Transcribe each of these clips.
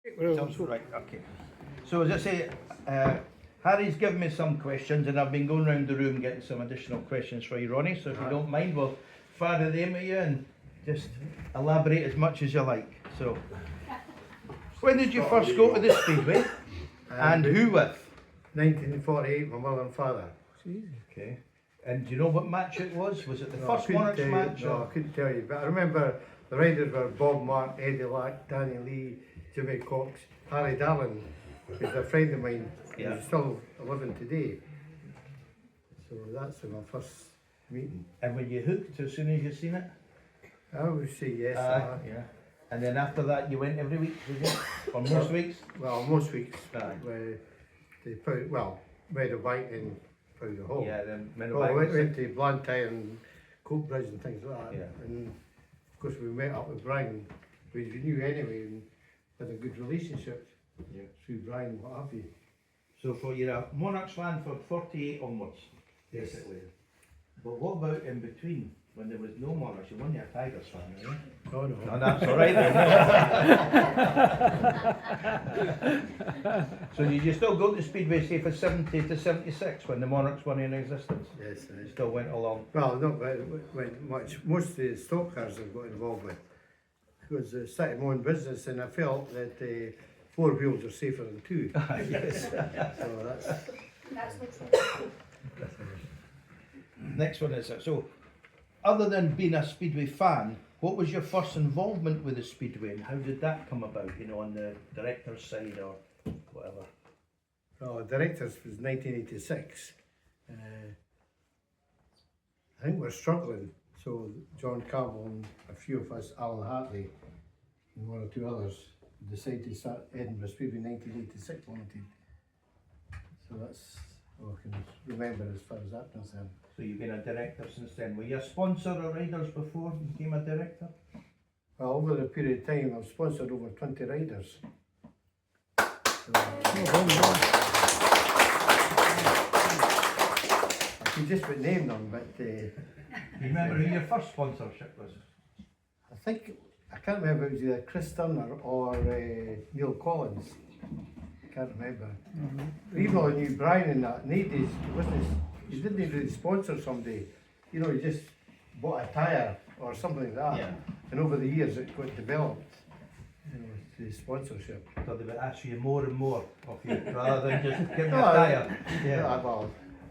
Right, okay. So as I say, Harry's given me some questions and I've been going around the room getting some additional questions for you, Ronnie, so if you don't mind, we'll fire them at you and just elaborate as much as you like. So, when did you first go to the Speedway and who with? 1948, my mother and father. Okay. And do you know what match it was? Was it the No, I first couldn't Monarchs tell you- match? No, I couldn't tell you, but I remember the riders were Bob Mark, Eddie Lack, Danny Lee, Jimmy Cox, Harry Dallin, who's a friend of mine, Yeah. who's still living today. So that's my first meeting. And were you hooked as soon as you seen it? I would say yes. Yeah. And then after that you went every week, did you? Or most weeks? Well, most weeks. Aye. They put, well, Meadow Bike and Powder Hall. Yeah, then Well, I went to Blantyre and Coatbridge and things like that. Yeah. And of course we met up with Brian, who we knew anyway, and had a good relationship through Brian and what have you. So for you're a Monarchs fan from 48 onwards, basically. But what about in between, when there was no Monarchs? You weren't a Tigers fan, were you? Oh no. No, that's all right then. So did you still go to Speedway, say, for 70 to 76 when the Monarchs were in existence? Yes. You still went along? Well, not very much. Most of the stock cars I've got involved with. Because I started my own business and I felt that 4 wheels are safer than 2. Yes. So that's... Next one is, so, other than being a Speedway fan, what was your first involvement with the Speedway and how did that come about, you know, on the director's side or whatever? Well, directors was 1986. I think we're struggling. So John Campbell and a few of us, Alan Hartley and 1 or 2 others, decided to start Edinburgh Speedway in 1986 limited. So that's all I can remember as far as that's concerned. So you've been a director since then. Were you a sponsor of riders before you became a director? Well, over the period of time, I've sponsored over 20 riders. So, I could just would name them, but Do you remember who your first sponsorship was? I think, I can't remember if it was either Chris Turner or Neil Collins. Can't remember. Even though I knew Brian in that, in the 80s, he didn't really sponsor somebody. You know, he just bought a tyre or something like that. Yeah. And over the years it got developed, you know, the sponsorship. So they would ask you more and more of you rather than just give me a No, tyre. Yeah,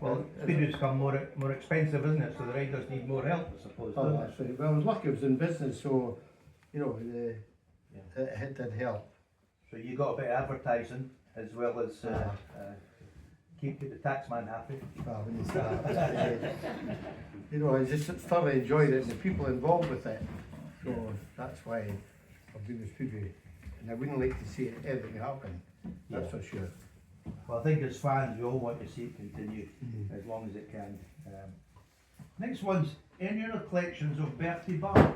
Well, Speedway's become more expensive, isn't it? So the riders need more help, I suppose. Oh, Don't they? that's right. Well, I was lucky I was in business, so, you know, it did help. So you got a bit of advertising as well as keep the taxman happy. Well, when you start, you know, I just thoroughly enjoyed it and the people involved with it. So that's why I've been with Speedway. And I wouldn't like to see everything happen, that's for sure. Well, I think as fans, we all want to see it continue as long as it can. Next one's any other collections of Bertie Bar.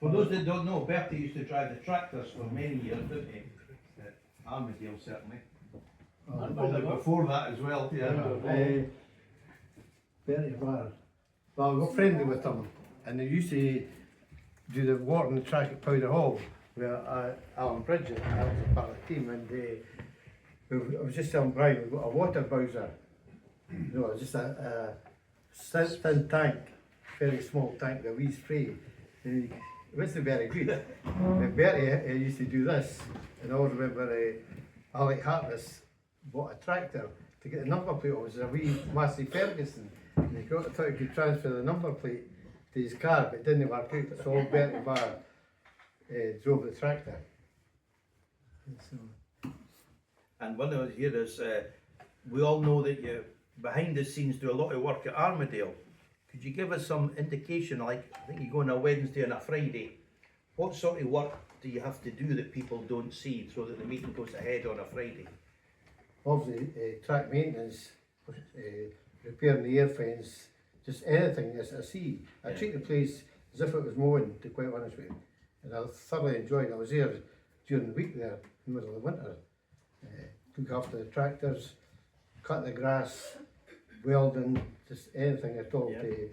For those that don't know, Bertie used to drive the tractors for many years, didn't he? Armadale certainly. Probably before that as well. Very well. Well, I got friendly with them, and they used to do the walking track at Powder Hall with Alan Bridget. I was a part of the team, and I was just telling Brian, we've got a water bowser. You know, just a thin tank, very small tank, a wee spray. And it wasn't very good. And Bertie used to do this, and I always remember Alec Hartness bought a tractor to get the number plate. It was a wee Massey Ferguson. And he thought he could transfer the number plate to his car, but it didn't work out. So old Bertie Barr drove the tractor. And one of us here is, we all know that you, behind the scenes, do a lot of work at Armadale. Could you give us some indication, like, I think you go on a Wednesday and a Friday, what sort of work do you have to do that people don't see so that the meeting goes ahead on a Friday? Obviously, track maintenance, repairing the air fence, just anything as I see. I treat the place as if it was mowing, to be quite honest with you. And I thoroughly enjoyed it. I was there during the week there, in the middle of the winter. Look after the tractors, cut the grass, welding, just anything at all to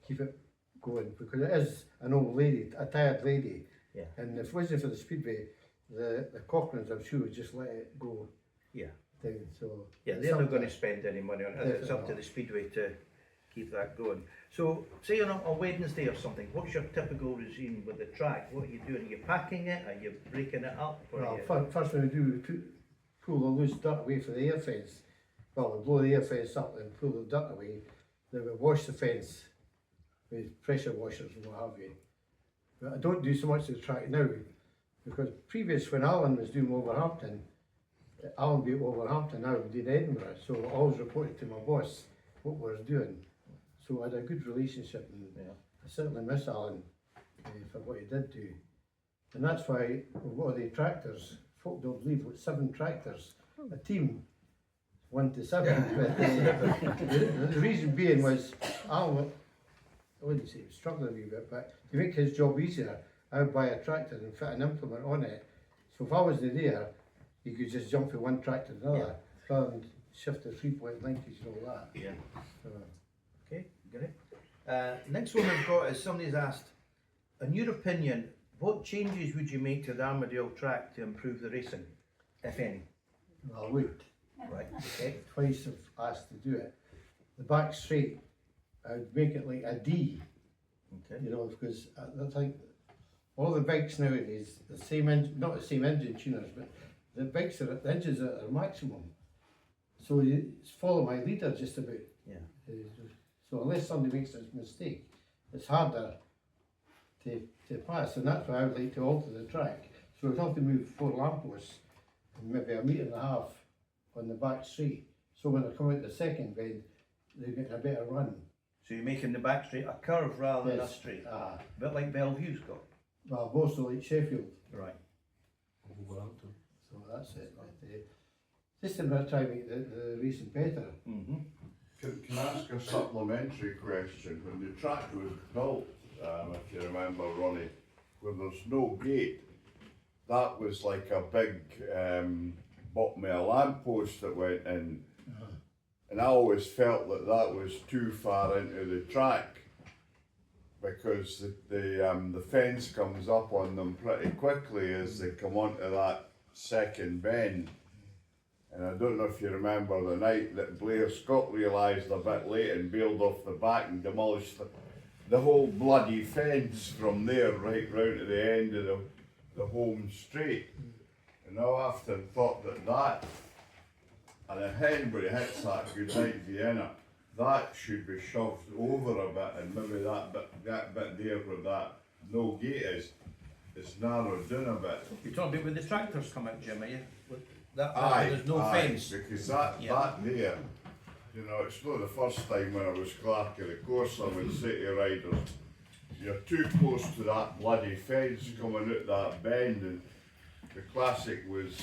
keep it going. Because it is an old lady, a tired lady, Yeah. And if it wasn't for the speedway, the Cochrans, I'm sure, would just let it go Yeah. down. So Yeah, it's they're not something- going to spend any money on it. It's up to Definitely the Speedway to keep that going. So, say on a Wednesday or something, what's your typical regime with the track? What are you doing? Are you packing it? Are you breaking it up? Or Well, are you... first thing we do, we pull the loose dirt away from the air fence. Well, we blow the air fence up and pull the dirt away. Then we wash the fence with pressure washers and what have you. But I don't do so much of the track now, because previous when Alan was doing Wolverhampton, Alan beat Wolverhampton, now we did Edinburgh, so I always reported to my boss what we were doing. So I had a good relationship, and Yeah. I certainly miss Alan for what he did do. And that's why with all the tractors, folk don't believe what 7 tractors, a team, 1 to 7. But, the reason being was Alan, I wouldn't say he was struggling a wee bit, but to make his job easier, I would buy a tractor and fit an implement on it. So if I wasn't there, you could just jump from one tractor to another, rather than shift the 3-point linkage and all that. Yeah. So, Okay, great. Next one I've got is somebody's asked, in your opinion, what changes would you make to the Armadale track to improve the racing, if any? I would. Right, okay. Twice I've asked to do it. The back straight, I would make it like a D, Okay. you know, because I think all the bikes nowadays, the same engine, not the same engine tuners, but the bikes are the engines are at maximum. So you follow my leader just about. Yeah. So unless somebody makes a mistake, it's harder to pass, and that's why I would like to alter the track. So we'd have to move 4 lampposts and maybe 1.5 meters on the back straight. So when they come out the second bend, they're getting a better run. So you're making the back straight a curve rather than a Yes. straight? Ah, A bit like Bellevue's got. well, also like Sheffield. Right. So that's it. Just about to try to make the racing better. Mm-hmm. Can I ask a supplementary question? When the track was built, if you remember, Ronnie, when there's no gate, that was like a big bottom of a lamppost that went in. And I always felt that that was too far into the track, because the fence comes up on them pretty quickly as they come onto that second bend. And I don't know if you remember the night that Blair Scott realised a bit late and bailed off the back and demolished the whole bloody fence from there right round to the end of the home straight. And I often thought that and a hen when it hits that goodnight Vienna, that should be shoved over a bit, and maybe that bit there where that no gate is narrowed down a bit. You're talking about when the tractors come out, Jim, are you? That, Aye, there's no aye, fence. because that there, you know, it's not the first time when I was clerk of the course I'm in City Riders. You're too close to that bloody fence coming out that bend, and the classic was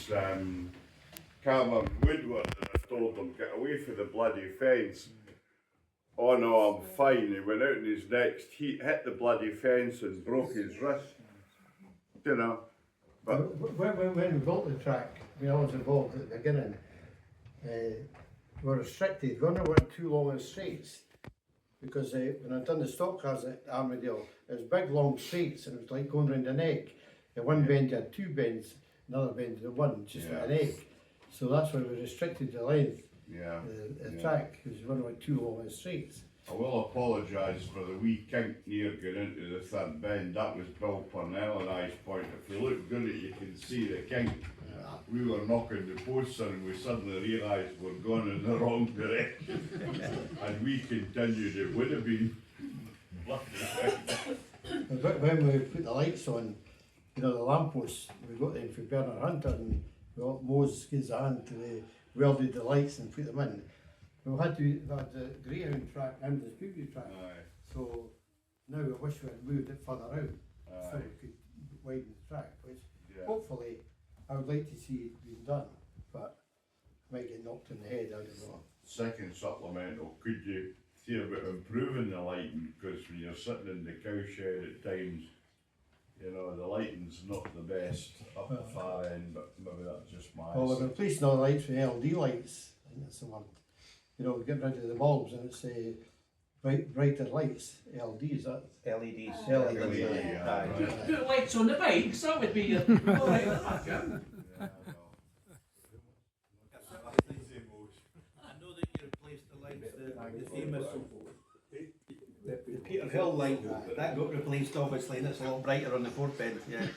Cameron Woodward, and I told him, get away from the bloody fence. Oh no, I'm fine. He went out in his next heat, hit the bloody fence and broke his wrist. You know, but When we built the track, we always involved at the beginning, we were restricted. We only went 2 long straights, because when I'd done the stock cars at Armadale, it was big long straights, and it was like going round an egg. In one bend you had 2 bends, another bend you had 1, just like an egg. So that's why we restricted the length the track, because we only went 2 long straights. I will apologise for the wee kink near going into the third bend. That was Bill Purnell and I's point. If you look good at it, you can see the kink. We were knocking the posts and we suddenly realised we're going in the wrong direction. And we continued, it would have been. But when we put the lights on, you know, the lampposts, we got them from Bernard Hunter, and we got Mose gives a hand to the welded the lights and put them in. We had the greyhound track and the speedway track. Aye. So now I wish we had moved it further out, so Aye. we could widen the track, which Yeah. hopefully I would like to see it being done, but might get knocked in the head, I don't know. Second supplemental, could you see about improving the lighting? Because when you're sitting in the cowshed at times, you know, the lighting's not the best up the far end, but maybe that's just my. Well, we're replacing all the lights with LED lights, and it's the one, you know, we get rid of the bulbs, and it's brighter lights, LEDs, that. LEDs. LED, Aye. Put lights on the bikes, that would be alright, that can. I know that you replaced the lights, the famous the Peter Hill light, that got replaced obviously, and it's a lot brighter on the fourth end, yeah.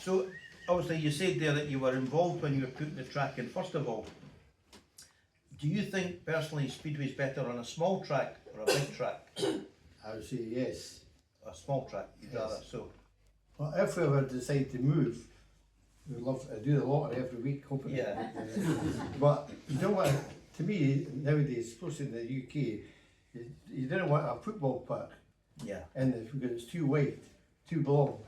So, obviously you said there that you were involved when you were putting the track in. First of all, do you think personally Speedway's better on a small track or a big track? I would say yes. A small track, you'd Yes. rather, so, Well, if we ever decide to move, we'd love to do the lottery every week, hoping. yeah, But you don't want, to me, nowadays, especially in the UK, you don't want a football park yeah, in it because it's too wide, too long.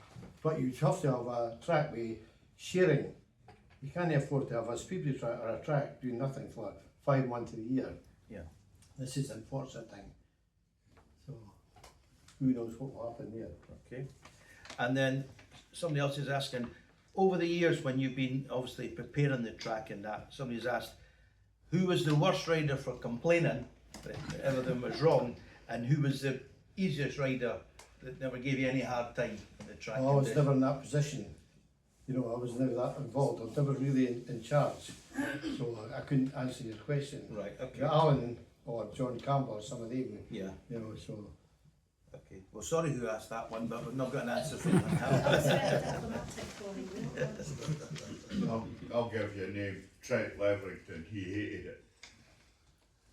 But you have to have a track with sharing. You can't afford to have a speedway track or a track doing nothing for 5 months of the year. yeah. This is an unfortunate thing. So, who knows what will happen there. Okay. And then somebody else is asking, over the years when you've been obviously preparing the track and that, somebody's asked, who was the worst rider for complaining that everything was wrong, and who was the easiest rider that never gave you any hard time on the track? I was never in that position. You know, I was never that involved. I was never really in charge. So I couldn't answer your question. Right, okay. Alan or John Campbell or some of them, Yeah, you know, so. okay. Well, sorry who asked that one, but we've not got an answer for that. I'll give you a name, Trent Leverington, he hated it.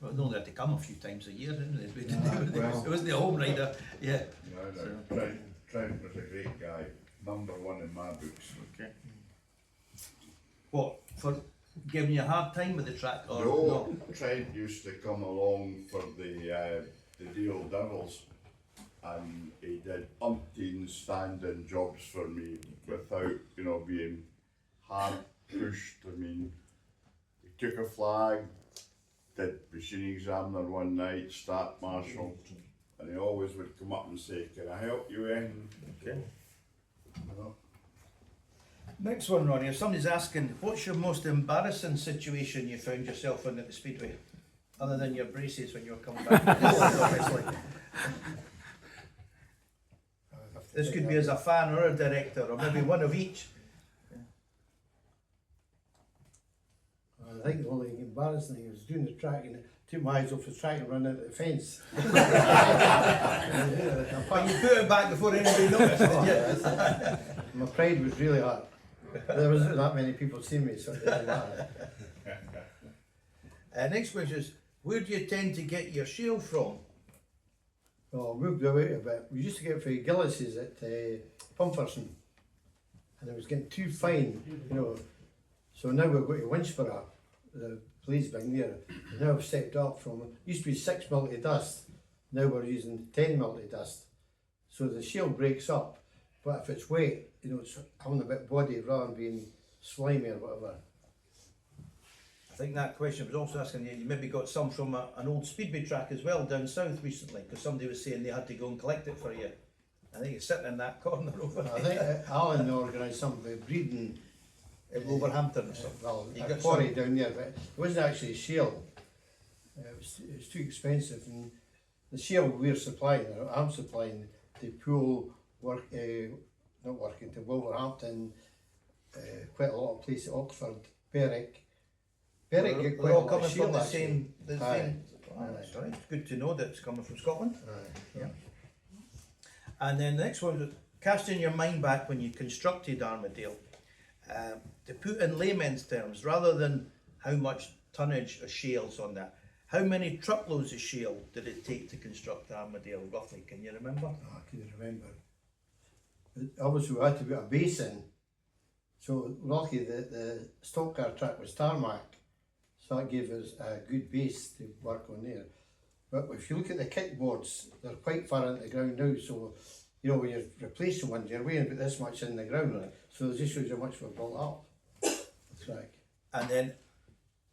Well, they only had to come a few times a year, didn't they? well. It wasn't the home rider, yeah. No, Trent was a great guy, #1 in my books. Okay. What, for giving you a hard time with the track, or No, Trent used to come along for the Deal Devils, and he did umpteen standing jobs for me without, you know, being hard pushed. I mean, he took a flag, did machine examiner one night, start marshal, and he always would come up and say, "Can I help you in?" Okay. You know? Next one, Ronnie, if somebody's asking, what's your most embarrassing situation you found yourself in at the Speedway? Other than your braces when you were coming back. Obviously. This could be as a fan or a director, or maybe one of each. I think the only embarrassing thing was doing the track and took my eyes off the track and ran out the fence. But you put it back before anybody noticed, did you? My pride was really hard. There wasn't that many people seeing me, so it didn't matter. Next question is, where do you tend to get your shield from? Well, I moved away a bit. We used to get for Gillis's at Pumperson, and it was getting too fine, you know. So now we've got to Winchborough, the police being there. And now I've stepped up from, it used to be 6 multi dust, now we're using 10 multi dust. So the shield breaks up, but if it's wet, you know, it's having a bit of body rather than being slimy or whatever. I think that question was also asking you maybe got some from an old speedway track as well down south recently, because somebody was saying they had to go and collect it for you. I think it's sitting in that corner over I there. think Alan organised something breeding. In Wolverhampton or something. Well, You a got quarry down there, but it wasn't actually a shale. It was too expensive, and the shale we're supplying, or I'm supplying, the pool work, not working to Wolverhampton, quite a lot of places, Oxford, Berwick. Berwick get quite They're a all lot coming of from shale the actually. same. The Aye. same. Oh, that's right. It's good to know that it's coming from Scotland. Aye. Yeah. And then the next one was casting your mind back when you constructed Armadale. To put in layman's terms, rather than how much tonnage of shale's on that, how many truckloads of shale did it take to construct Armadale roughly? Can you remember? Oh, I can remember. Obviously, we had to put a basin. So lucky that the stock car track was tarmac, so that gave us a good base to work on there. But if you look at the kickboards, they're quite far into the ground now, so you know when you're replacing one, you're weighing about this much in the ground, Right. so it just shows how much we've built up. The track. And then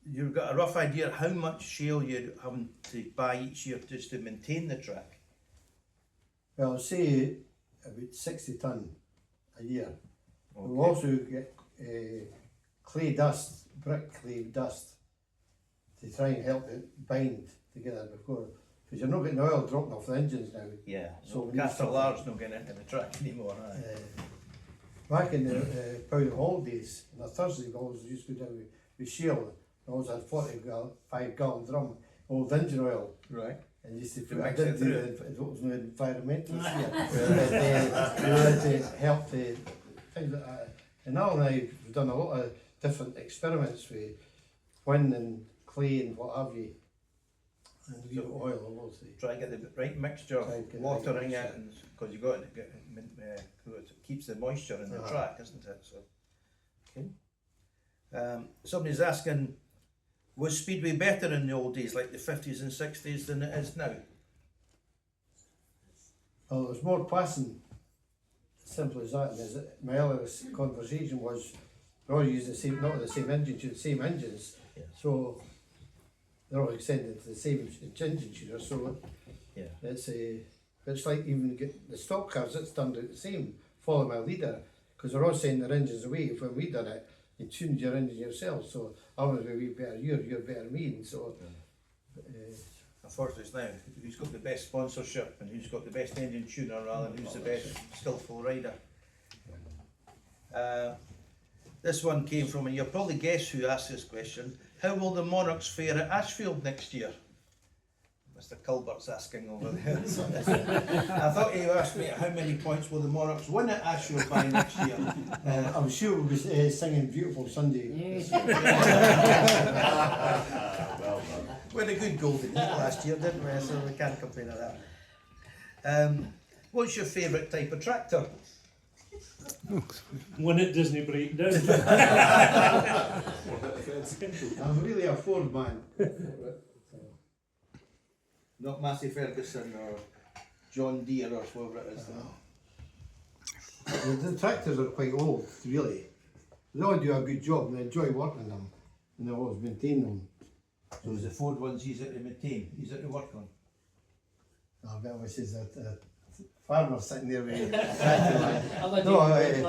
you've got a rough idea how much shale you're having to buy each year just to maintain the track. Well, I'll say about 60 tonne a year. Okay. We'll also get clay dust, brick clay dust, to try and help it bind together because you're not getting oil dropping off the engines now. Yeah, So so we need Castle something. Lar's not getting into the track anymore. Back in the Powder Hall days, on a Thursday, we always used to go down with Shell. We always had 45-gallon drum, old engine oil. Right. And used to To put, I mix did it do through. it was no environmental here. To help the things like that. And now we've done a lot of different experiments with wind and clay and what have you. And we got oil, obviously. Try and get the right mixture, Try and get the right watering mixture. it, and because you got to get it keeps the moisture in the track, isn't it? So, okay. Somebody's asking, was Speedway better in the old days, like the 50s and 60s, than it is now? Well, there's more passing. Simple as that. And as my earlier conversation was, they're all using the same, not the same engines, the same engines. Yeah. So they're all extended to the same engine tuner. So Yeah. it's like even get the stock cars. It's done the same. Follow my leader, because they're all sending their engines away. When we done it, you tuned your engine yourself. So I was a wee better you're better me, and so. Unfortunately, it's now who's got the best sponsorship and who's got the best engine tuner rather than who's the best skillful rider. This one came from, and you'll probably guess who asked this question. How will the Monarchs fare at Ashfield next year? Mr. Culbert's asking over there. I thought he asked me how many points will the Monarchs win at Ashfield by next year. I'm sure we'll be singing Beautiful Sunday. We had a good golden heat last year, didn't we? So we can't complain of that. What's your favourite type of tractor? One it doesn't break down. I'm really a Ford man. Not Massey Ferguson or John Deere or whatever it is. The tractors are quite old, really. They all do a good job and I enjoy working them and I always maintain them. So is the Ford ones easier to maintain, easier to work on? I bet which is a farmer sitting there with a tractor. I'll let No, you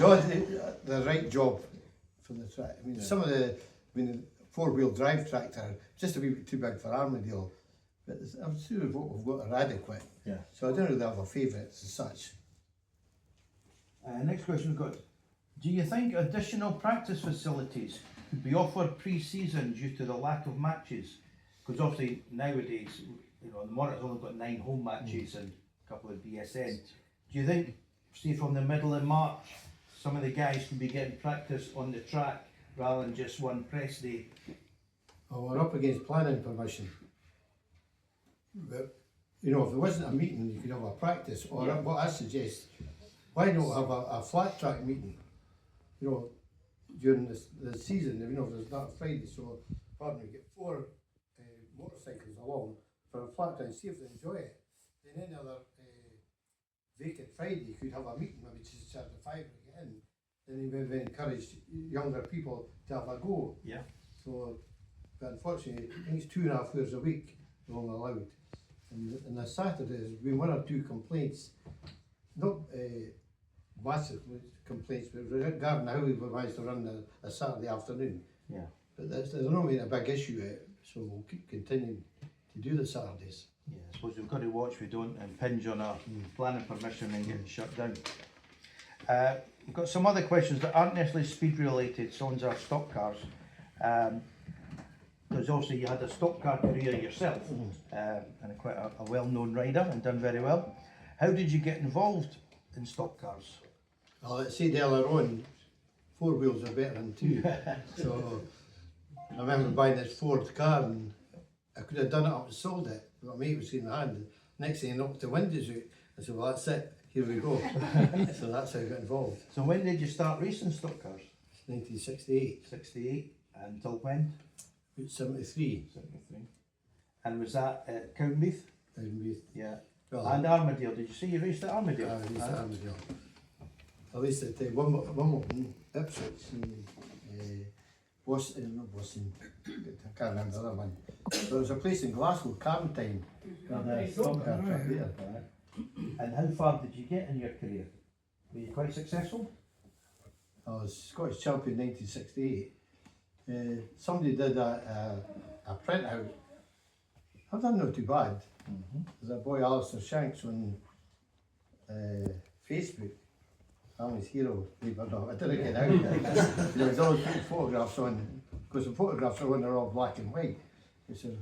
no, the right job for the track. I mean, some of the, four-wheel drive tractor, just a wee bit too big for Armadale. But I'm sure we've got a adequate. Yeah. So I don't really have a favourite as such. Next question we've got. Do you think additional practice facilities could be offered pre-season due to the lack of matches? Because obviously nowadays, the Monarchs only got 9 home matches and a couple of BSN. Do you think, say from the middle of March, some of the guys can be getting practice on the track rather than just one press day? Well, we're up against planning permission. But, if there wasn't a meeting, you could have a practice, or what I suggest, why not have a flat track meeting? During the season, if there's not a Friday, so pardon me, get 4 motorcycles along for a flat track and see if they enjoy it. Then any other vacant Friday, you could have a meeting, maybe just start at 5 and get in. Then you maybe encourage younger people to have a go. Yeah. So, but unfortunately, I think it's 2.5 hours a week they're only allowed. And the Saturdays, there's been 1 or 2 complaints, not massive complaints, but regarding how we managed to run a Saturday afternoon. Yeah. But there's not been a big issue, so we'll keep continuing to do the Saturdays. Yeah, I suppose we've got to watch we don't impinge on our planning permission and get shut down. We've got some other questions that aren't necessarily speed related, someone's our stock cars. Because obviously you had a stock car career yourself, and quite a well-known rider and done very well. How did you get involved in stock cars? Well, let's say earlier on, 4 wheels are better than 2. So I remember buying this Ford car and I could have done it up and sold it, but my mate was in the hand. Next thing he knocked the windows out. I said, well, that's it, here we go. So that's how I got involved. So when did you start racing stock cars? 1968, 68, until when? 73. 73. And was that at Cowdenbeath? Yeah. Well, And Armadale, did you say you raced at Armadale? I raced at Armadale. At least at Wimbledon, Ipswich, and Boston, not Boston, I can't remember the other one. There was a place in Glasgow, Carmentine, and a stock car track there. And how far did you get in your career? Were you quite successful? I was Scottish champion in 1968. Somebody did a printout. I I've done not too bad. There's a boy, Alistair Shanks, on Facebook. I'm his hero, believe it or not. I didn't get out there. There's always putting photographs on, because the photographs are on, they're all black and white, which are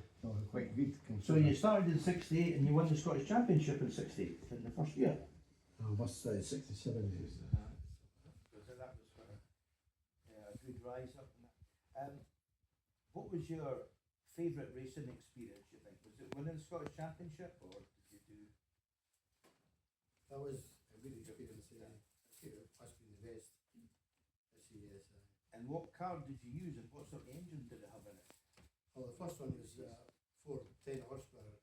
quite good. So you started in 68 and you won the Scottish Championship in 68 in the first year. I must say 67 years. So that was a good rise up. What was your favourite racing experience, you think? Was it winning the Scottish Championship or did you do? That was a good experience. It must be the best. Yes. And what car did you use and what sort of engine did it have in it? Well, the first one was Ford 10 horsepower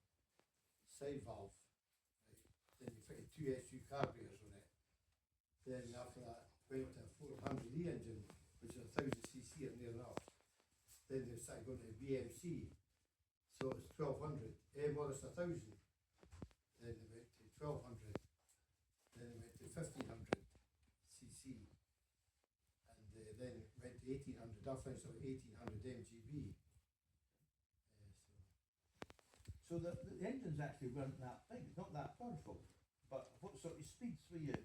side valve. Then you fitted 2 SU carburetors on it. Then after that, went to a 400E engine, which is 1000cc or near enough. Then they started going to BMC, so it was 1200. Well, it's 1000. Then they went to 1200. Then they went to 1500cc. And then went to 1800. That finished at 1800 MGB. So the engines actually weren't that big, not that powerful. But what sort of speeds were you? I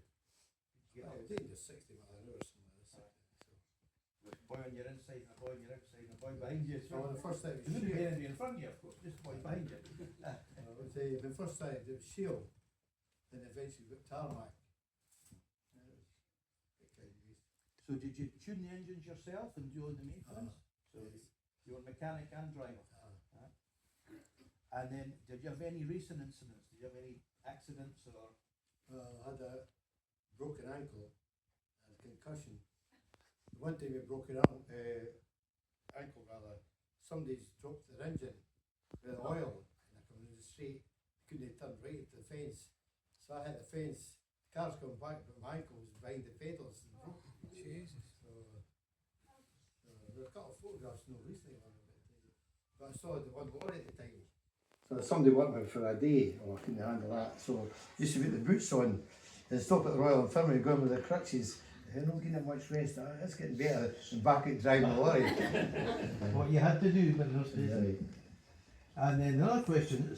was doing just 60 miles an hour or something like that. With a boy on your inside and a boy on your outside and a boy behind you. So the first time it There was wouldn't be Shield. anybody in front of you, of course, just a boy behind you. I would say the first time it was Shield, then eventually got tarmac. So did you tune the engines yourself and do all the maintenance? So you were mechanic and driver. And then did you have any racing incidents? Did you have any accidents or? I had a broken ankle and concussion. The one time I broke an ankle rather, somebody's dropped their engine with oil and I come in the street, couldn't turn right at the fence. So I hit the fence, the car's coming back but my ankle was behind the pedals and broke. Jesus. So there's a couple of photographs no recently on it, but I saw the one lorry at the time. So somebody worked with me for a day, I couldn't handle that. So used to put the boots on and stop at the Royal Infirmary, going with the crutches. They're not getting much rest. It's getting better than back at driving the lorry. What you had to do in those days. Yeah. And then another question,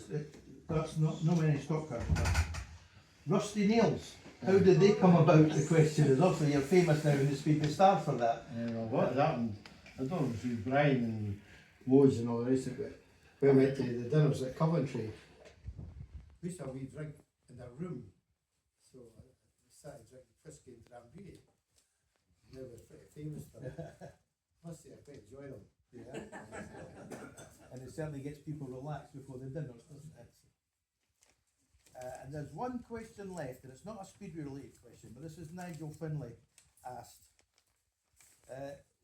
that's not many stock cars, but rusty nails. How did they come about? The question is obviously you're famous now in the Speed the Star for that. Well, what happened? I don't know if it was Brian and Modes and all the rest of it. We went to the dinners at Coventry. We used to have a wee drink in their room. So I started drinking whiskey and Drambuie. They were pretty famous for it. Must say I quite enjoy them. Yeah. And it certainly gets people relaxed before the dinners, doesn't it? And there's one question left, and it's not a speed related question, but this is Nigel Finlay asked.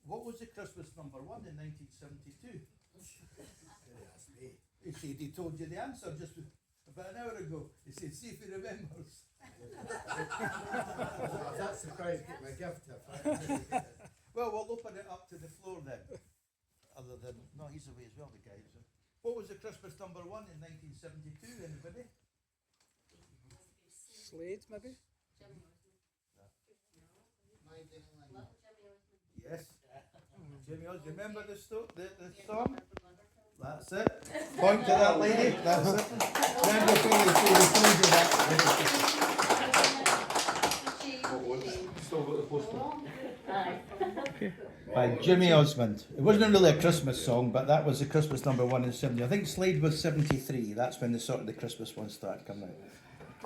What was the Christmas number one in 1972? That's me. He said he told you the answer just about an hour ago. He said, see if he remembers. I was that surprised to get my gift. Well, we'll open it up to the floor then. Other than, no, he's away as well, the guy. So. What was the Christmas number one in 1972, anybody? Slade, maybe? Yes. Jimmy, do you remember the song? That's it. Point to that lady. That's it. Remember Finlay, she told you that. Still got the postcode. By Jimmy Osmond. It wasn't really a Christmas song, but that was the Christmas number one in 70. I think Slade was 73. That's when the Christmas ones started coming out.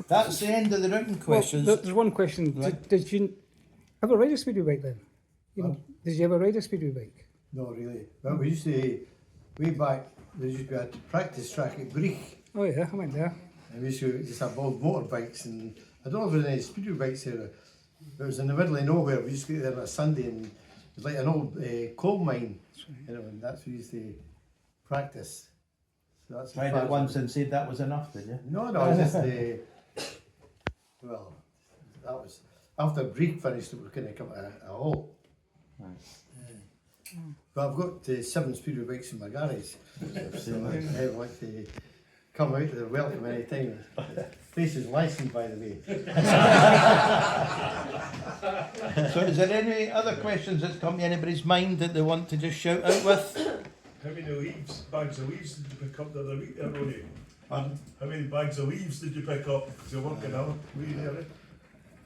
That's the end of the written questions. Well, there's one question. Right. Did you ever ride a speedway bike then? Did you ever ride a speedway bike? Not really. Well, we used to, way back, there used to be a practice track at Breach. Oh yeah, I went there. And we used to just have old motorbikes, and I don't know if there was any speedway bikes here, but it was in the middle of nowhere. We used to get there on a Sunday, and it was like an old coal mine, you know, and that's where we used to practice. So that's Tried it once and said that was enough, did you? No, it was just well, that was after Breach finished. It was going to come to a halt. Right. But I've got 7 speedway bikes in my garage, so I want to come out. They're welcome any time. Place is licensed, by the way. So is there any other questions that's come to anybody's mind that they want to just shout out with? How many bags of leaves did you pick up the other week there, Ronnie? Pardon? How many bags of leaves did you pick up? Because you're working out. Were you there?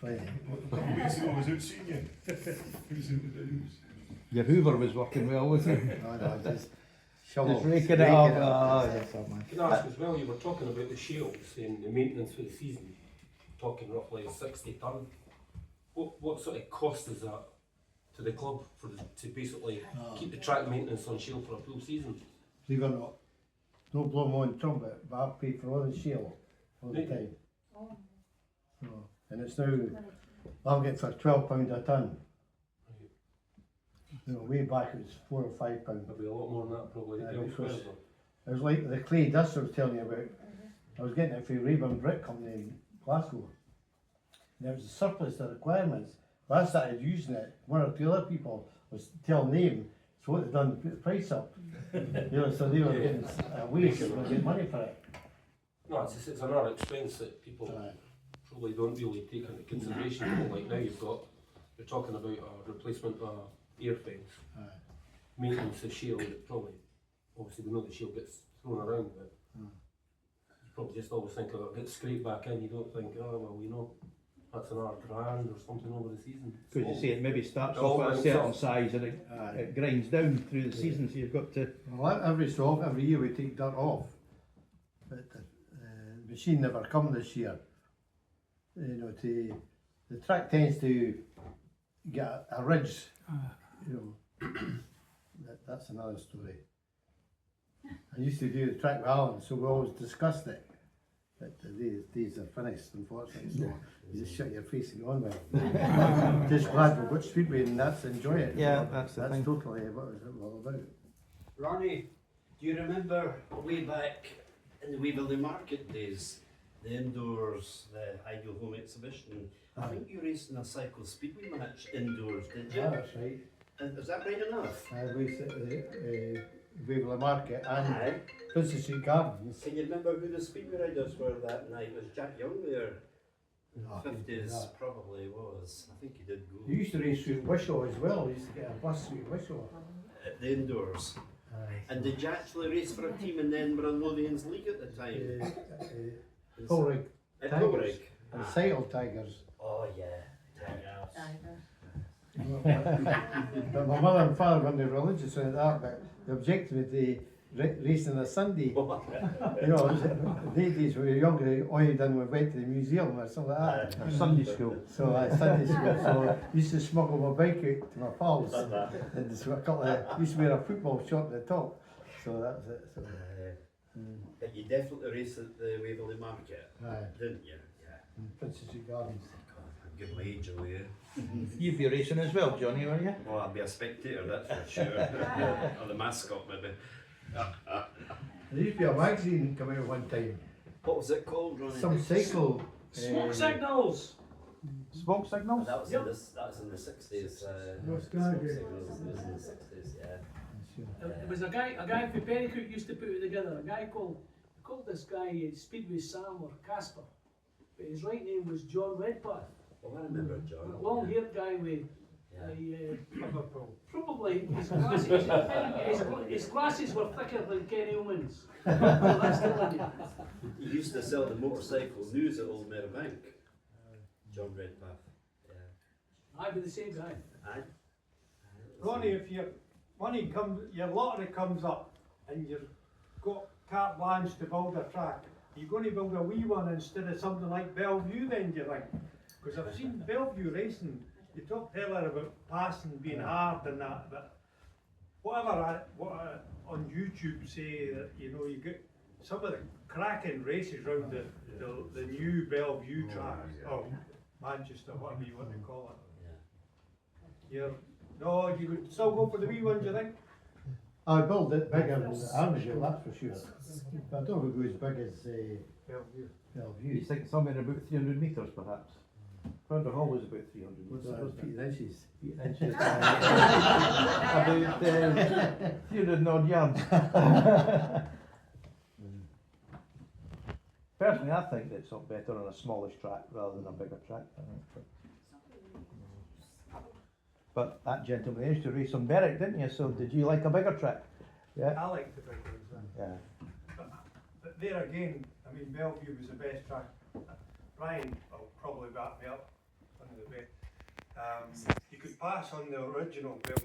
Fine. A couple of weeks ago I was out seeing you. Who's out with the leaves? Your Hoover was working well, wasn't it? No, no, just shovel. Just raking it up. Oh, That's yes. all, man. Can I ask as well, you were talking about the shields and the maintenance for the season, talking roughly 60 tonne. What sort of cost is that to the club to basically keep the track maintenance on shield for a full season? Believe it or not, don't blow my own trumpet, but I pay for all the shale all the time. So, and it's now, I'll get for £12 a tonne. You know, way back it was £4 or £5. Maybe a lot more than that probably. Yeah, elsewhere, because- but- It was like the clay dust I was telling you about. I was getting it from Rayburn Brick Company in Glasgow. And there was a surplus of requirements. When I started using it, one or two other people was telling them, so what they done, put the price up. You know, so they were getting a waste, they were getting money for it. No, it's another expense that people Aye. probably don't really take into consideration. Like now you're talking about a replacement of air fence, Aye. maintenance of shield, probably, obviously we know the shield gets thrown around, but you probably just always think of it gets scraped back in, you don't think, oh well, you know, that's another grand or something over the season. Because you say it maybe starts It all off at a mounts certain up. size and Aye. it grinds down through the season, so you've got to. Well, every so often, every year we take dirt off. But the machine never come this year. You know, the track tends to get a ridge, you know. That's another story. I used to do the track with Alan, so we always discussed it. But the days are finished, unfortunately, so you just shut your face and go on with it. Just glad we've got Speedway and that's enjoy it. Yeah, that's the thing. totally what it's all about. Ronnie, do you remember way back in the Waverley Market days, the indoors, the Ideal Home Exhibition? I think you raced in a cycle speedway match indoors, did you? Yeah, that's right. And is that right enough? I raced at the Waverley Market and Aye. Princess Street Gardens. Can you remember who the speedway riders were that night? Was Jack Young there? No, I couldn't do 50s that. probably was. I think he did go. We used to race through Wishaw as well. We used to get a bus through Wishaw. At the indoors. And did you actually race for a team in the Edinburgh Lothians League at the time? Colrig At Tigers. Colrig? and Cycle Tigers. Oh yeah. But my mother and father weren't religious or that, but they objected to racing on a Sunday. You know, the days when we were younger, all you done was went to the museum or something like that. Sunday school. So Sunday school, so I used to smuggle my bike out to my pals. And just a couple of, used to wear a football short at the top. So that was it. So, But you definitely raced at the Waverley Market, aye, didn't you? Yeah. Princess Street Gardens. God, I'm giving my age away. You'd be racing as well, Johnny, were you? Well, I'll be a spectator, that's for sure. Or the mascot, maybe. There used to be a magazine come out one time. What was it called, Ronnie? Some cycle. Smoke signals! Smoke signals? That was, that was in the 60s. What's Smoke that? signals, it was in the 60s, yeah. There was a guy from Pennycook used to put it together. A guy called this guy Speedway Sam or Casper, but his right name was John Redpath. Well, I remember A John. long-haired guy with Yeah. probably his glasses were thicker than Ken Hillman's. That's telling you. He used to sell the motorcycle news at Old Mare Bank. John Redpath. Yeah. I'd be the same guy. Aye. Ronnie, if your money comes, your lottery comes up and you've got carte blanche to build a track, you're going to build a wee one instead of something like Bellevue then, do you think? Because I've seen Bellevue racing, you talked earlier about passing being hard and that, but whatever on YouTube say that, you know, you get some of the cracking races around the new Bellevue track, or Manchester, whatever you want to call it. No, you would still go for the wee one, do you think? I build it bigger than the Armadale, that's for sure. But I don't think it go as big as Bellevue. You Bellevue. think somewhere about 300 metres perhaps? Powder Hall was about 300 What's metres, that, wasn't feet it? and inches? Inches. About 300 and odd yards. Personally, I think it's up better on a smallish track rather than a bigger track. But that gentleman used to race on Berwick, didn't you? So did you like a bigger track? Yeah. I like the big ones then. Yeah. But there again, I mean, Bellevue was the best track. Brian will probably back me up, one of the best. You could pass on the original Bellevue